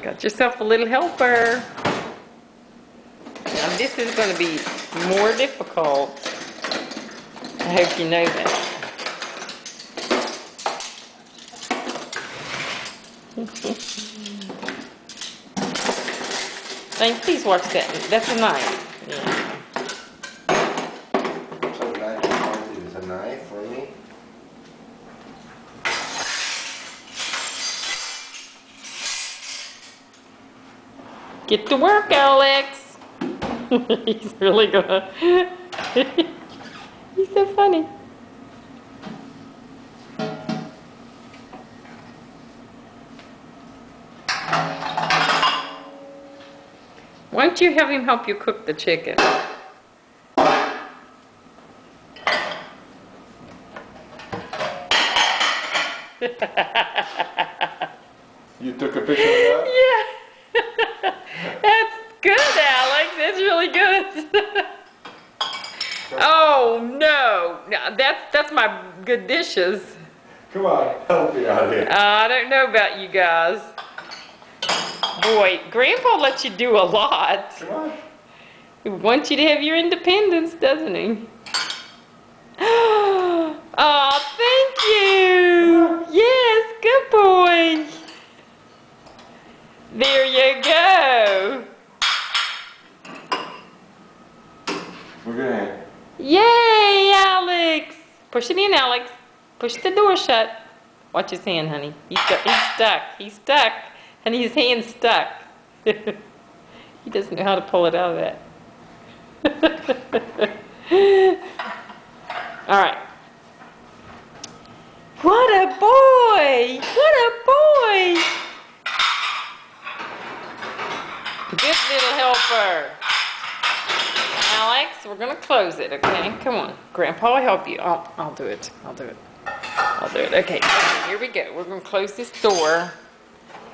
Got yourself a little helper. Now this is going to be more difficult. I hope you know that. Hey, please watch that. That's a knife. Yeah. So that is a knife for me. Get to work, Alex. He's really gonna. He's so funny. Why don't you have him help you cook the chicken? You took a picture of that? Yeah. That's good, Alex. That's really good. Oh no. That's my good dishes. Come on, help me out here. I don't know about you guys. Boy, Grandpa lets you do a lot. Come on. He wants you to have your independence, doesn't he? Oh, thank you. Yes, good boy. There you go. We're gonna. Yay, Alex. Push it in, Alex. Push the door shut. Watch his hand, honey. He's stuck. He's stuck. Honey, his hand's stuck. He doesn't know how to pull it out of that. All right. What a boy! What a boy! Good little helper. Alex, we're gonna close it, okay? Come on. Grandpa will help you. I'll do it. I'll do it. I'll do it. Okay, here we go. We're gonna close this door.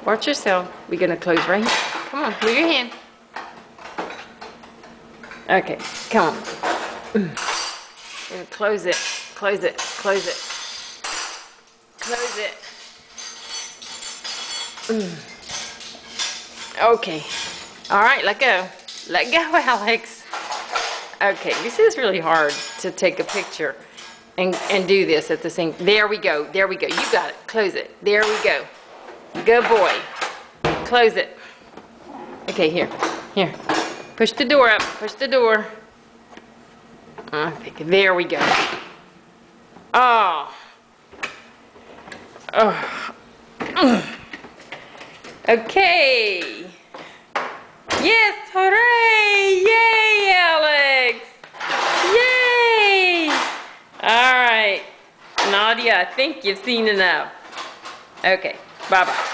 Watch yourself. We're gonna close right here. Come on, move your hand. Okay, come on. We're gonna close it. Close it. Close it. Close it. Okay. All right, let go. Let go, Alex. Okay, this is really hard to take a picture and do this at the same. There we go. There we go. You got it. Close it. There we go. Good boy. Close it. Okay, here. Here. Push the door up. Push the door. There we go. Oh. Oh. Okay. Yes, hooray! Yay, Alex! Yay! All right. Nadia, I think you've seen enough. Okay, bye-bye.